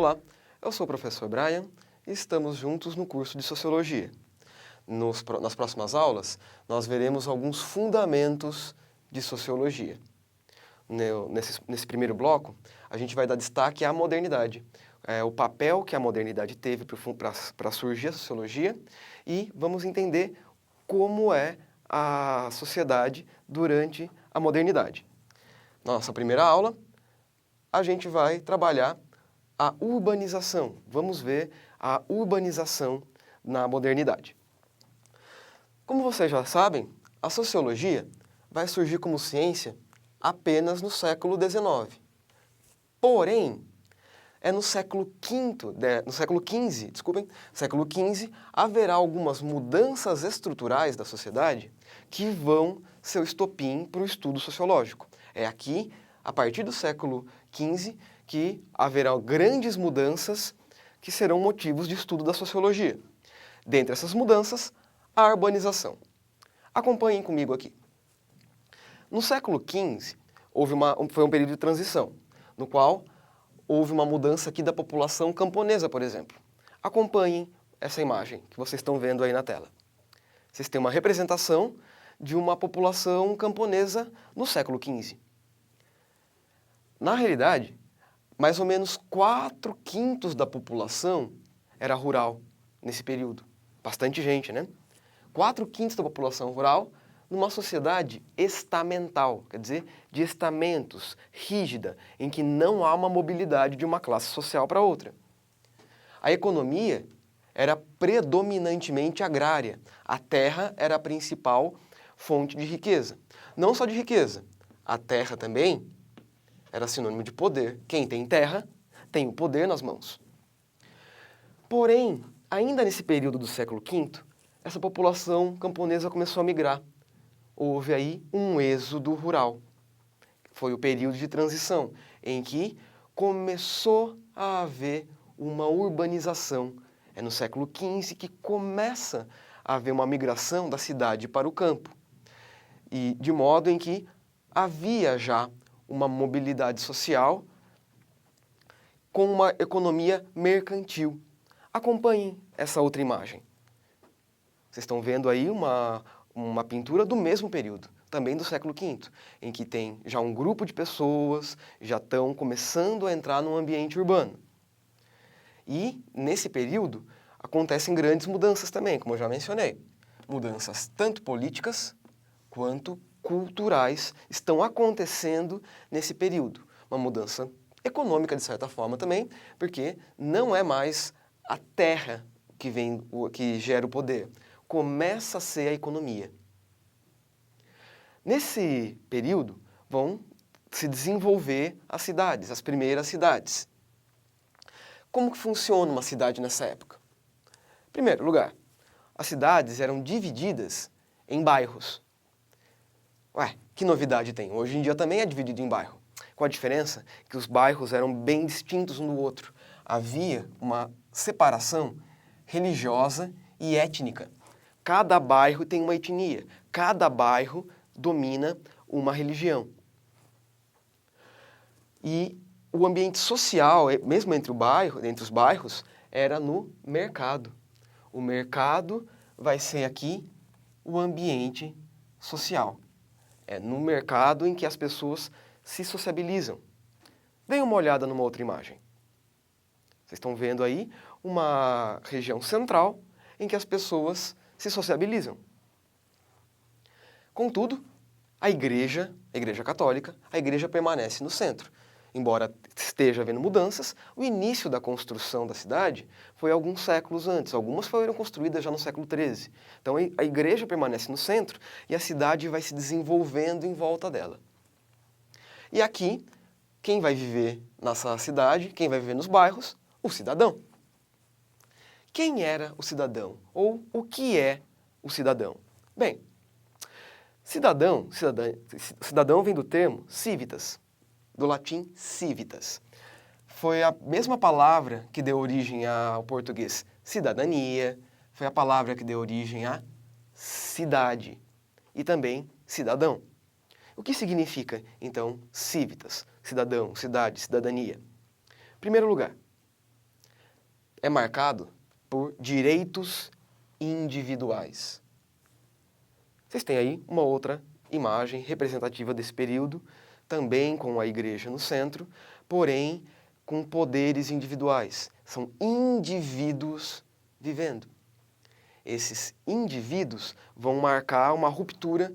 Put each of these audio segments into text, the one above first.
Olá, eu sou o professor Brian e estamos juntos no curso de Sociologia. Nas próximas aulas, nós veremos alguns fundamentos de Sociologia. Nesse primeiro bloco, a gente vai dar destaque à modernidade, o papel que a modernidade teve para surgir a Sociologia e vamos entender como é a sociedade durante a modernidade. Na nossa primeira aula, a gente vai trabalhar a urbanização. Vamos ver a urbanização na modernidade. Como vocês já sabem, a sociologia vai surgir como ciência apenas no século XIX. Porém, é no século XV, haverá algumas mudanças estruturais da sociedade que vão ser o estopim para o estudo sociológico. É aqui, a partir do século XV, que haverá grandes mudanças que serão motivos de estudo da sociologia. Dentre essas mudanças, a urbanização. Acompanhem comigo aqui. No século XV, foi um período de transição, no qual houve uma mudança aqui da população camponesa, por exemplo. Acompanhem essa imagem que vocês estão vendo aí na tela. Vocês têm uma representação de uma população camponesa no século XV. Na realidade, mais ou menos 4/5 da população era rural nesse período. Bastante gente, né? 4/5 da população rural numa sociedade estamental, quer dizer, de estamentos, rígida, em que não há uma mobilidade de uma classe social para outra. A economia era predominantemente agrária. A terra era a principal fonte de riqueza. Não só de riqueza, a terra também era sinônimo de poder. Quem tem terra tem o poder nas mãos. Porém, ainda nesse período do século V, essa população camponesa começou a migrar. Houve aí um êxodo rural. Foi o período de transição, em que começou a haver uma urbanização. É no século XV que começa a haver uma migração da cidade para o campo. E de modo em que havia já uma mobilidade social com uma economia mercantil. Acompanhem essa outra imagem. Vocês estão vendo aí uma pintura do mesmo período, também do século V, em que tem já um grupo de pessoas, já estão começando a entrar num ambiente urbano. E, nesse período, acontecem grandes mudanças também, como eu já mencionei. Mudanças tanto políticas quanto culturais estão acontecendo nesse período. Uma mudança econômica, de certa forma, também, porque não é mais a terra que gera o poder. Começa a ser a economia. Nesse período, vão se desenvolver as cidades, as primeiras cidades. Como que funciona uma cidade nessa época? Em primeiro lugar, as cidades eram divididas em bairros. Ué, que novidade tem? Hoje em dia também é dividido em bairro. Com a diferença que os bairros eram bem distintos um do outro. Havia uma separação religiosa e étnica. Cada bairro tem uma etnia. Cada bairro domina uma religião. E o ambiente social, mesmo entre os bairros, era no mercado. O mercado vai ser aqui o ambiente social. É no mercado em que as pessoas se sociabilizam. Deem uma olhada numa outra imagem. Vocês estão vendo aí uma região central em que as pessoas se sociabilizam. Contudo, a igreja católica, a igreja permanece no centro. Embora esteja havendo mudanças, o início da construção da cidade foi alguns séculos antes. Algumas foram construídas já no século XIII. Então a igreja permanece no centro e a cidade vai se desenvolvendo em volta dela. E aqui, quem vai viver nessa cidade, quem vai viver nos bairros? O cidadão. Quem era o cidadão? Ou o que é o cidadão? Bem, cidadão vem do termo civitas, do latim civitas. Foi a mesma palavra que deu origem ao português cidadania, foi a palavra que deu origem à cidade e também cidadão. O que significa, então, civitas, cidadão, cidade, cidadania? Em primeiro lugar, é marcado por direitos individuais. Vocês têm aí uma outra imagem representativa desse período, também com a igreja no centro, porém com poderes individuais. São indivíduos vivendo. Esses indivíduos vão marcar uma ruptura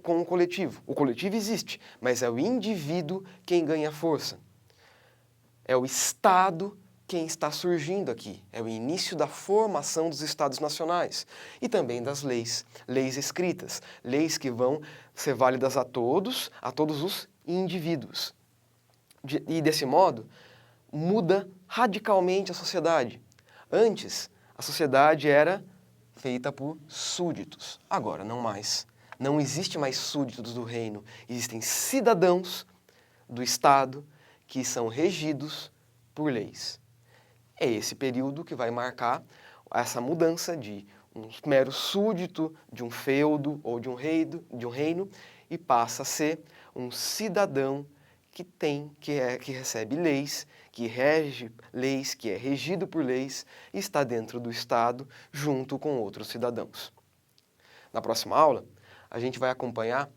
com o coletivo. O coletivo existe, mas é o indivíduo quem ganha força. É o Estado quem está surgindo aqui. É o início da formação dos Estados nacionais e também das leis escritas, leis que vão ser válidas a todos os indivíduos. E desse modo, muda radicalmente a sociedade. Antes, a sociedade era feita por súditos. Agora, não mais. Não existe mais súditos do reino. Existem cidadãos do Estado que são regidos por leis. É esse período que vai marcar essa mudança de um mero súdito de um feudo ou de um reino e passa a ser um cidadão que recebe leis, que rege leis, que é regido por leis e está dentro do Estado junto com outros cidadãos. Na próxima aula, a gente vai acompanhar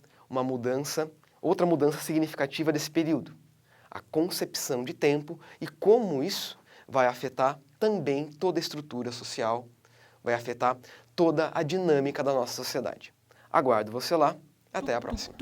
outra mudança significativa desse período, a concepção de tempo e como isso vai afetar também toda a estrutura social, vai afetar toda a dinâmica da nossa sociedade. Aguardo você lá. Até a próxima.